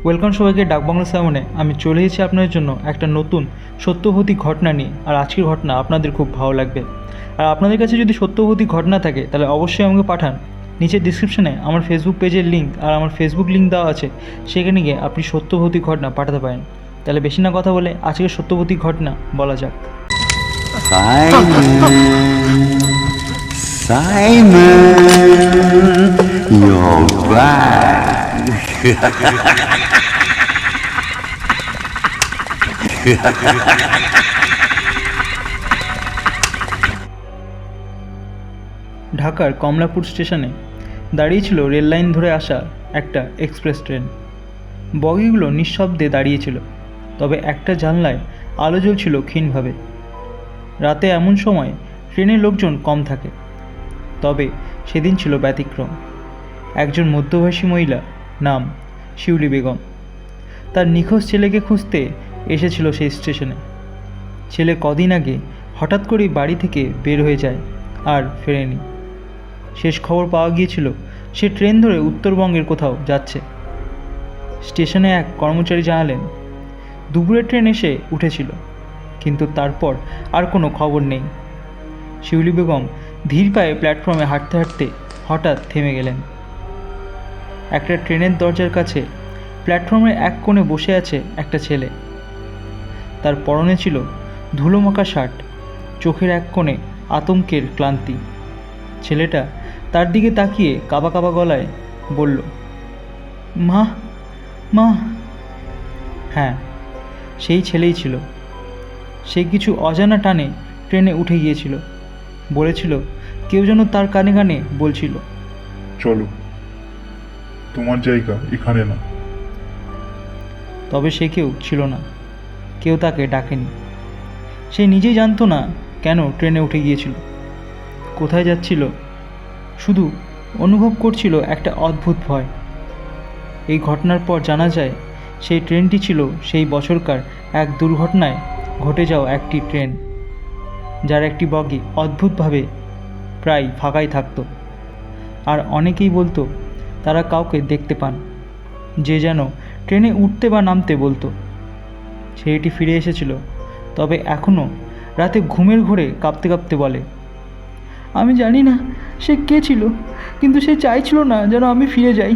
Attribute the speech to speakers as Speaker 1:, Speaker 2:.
Speaker 1: Welcome সবাইকে ডাকবাংলা সেমনে। আমি চলে এসেছি আপনাদের জন্য একটা নতুন সত্যবতী ঘটনা নিয়ে। আর আজকের ঘটনা আপনাদের খুব ভালো লাগবে। আর আপনাদের কাছে যদি সত্যবতী ঘটনা থাকে তাহলে অবশ্যই আমাকে পাঠান। নিচের ডিসক্রিপশনে আমার ফেসবুক পেজের লিঙ্ক আর আমার ফেসবুক লিঙ্ক দেওয়া আছে, সেখানে গিয়ে আপনি সত্যবতী ঘটনা পাঠাতে পারেন। তাহলে বেশি না কথা বলে আজকের সত্যবতী ঘটনা বলা যাক।
Speaker 2: Simon, you're back.
Speaker 1: ঢাকার কমলাপুর স্টেশনে দাঁড়িয়েছিল রেল লাইন ধরে আসা একটা এক্সপ্রেস ট্রেন। বগিগুলো নিঃশব্দে দাঁড়িয়েছিল, তবে একটা জানলায় আলো জ্বলছিল ক্ষীণভাবে। রাতে এমন সময় ট্রেনে লোকজন কম থাকে, তবে সেদিন ছিল ব্যতিক্রম। একজন মধ্যবয়সী মহিলা, নাম শিউলি বেগম, তার নিখোঁজ ছেলেকে খুঁজতে এসেছিল সেই স্টেশনে। ছেলে কদিন আগে হঠাৎ করেই বাড়ি থেকে বের হয়ে যায় আর ফেরেনি। শেষ খবর পাওয়া গিয়েছিল সে ট্রেন ধরে উত্তরবঙ্গের কোথাও যাচ্ছে। স্টেশনে এক কর্মচারী জানালেন দুপুরের ট্রেন এসে উঠেছিল, কিন্তু তারপর আর কোনো খবর নেই। শিউলি বেগম ধীর পায়ে প্ল্যাটফর্মে হাঁটতে হাঁটতে হঠাৎ থেমে গেলেন। একটা ট্রেনের দরজার কাছে প্ল্যাটফর্মের এক কোণে বসে আছে একটা ছেলে। তার পরনে ছিল ধুলোমাখা শার্ট, চোখের এক কোণে আতঙ্কের ক্লান্তি। ছেলেটা তার দিকে তাকিয়ে কাবা কাবা গলায় বলল, মা, মা। হ্যাঁ, সেই ছেলেই ছিল। সে কিছু অজানা টানে ট্রেনে উঠে গিয়েছিল। বলেছিল কেউ যেন তার কানে কানে বলছিল,
Speaker 3: চলো, তোমার জায়গা এখানে না।
Speaker 1: তবে সে কেউ ছিল না, কেউ তাকে ডাকেনি। সে নিজেই জানতো না কেন ট্রেনে উঠে গিয়েছিল, কোথায় যাচ্ছিল। শুধু অনুভব করছিল একটা অদ্ভুত ভয়। এই ঘটনার পর জানা যায় সেই ট্রেনটি ছিল সেই বছরকার এক দুর্ঘটনায় ঘটে যাওয়া একটি ট্রেন, যার একটি বগি অদ্ভুতভাবে প্রায় ফাঁকাই থাকতো। আর অনেকেই বলতো তারা কাউকে দেখতে পান, যে যেন ট্রেনে উঠতে বা নামতে বলতো। ছেলেটি ফিরে এসেছিল, তবে এখনও রাতে ঘুমের ঘোরে কাঁপতে কাঁপতে বলে, আমি জানি না সে কে ছিল, কিন্তু সে চাইছিল না যেন আমি ফিরে যাই।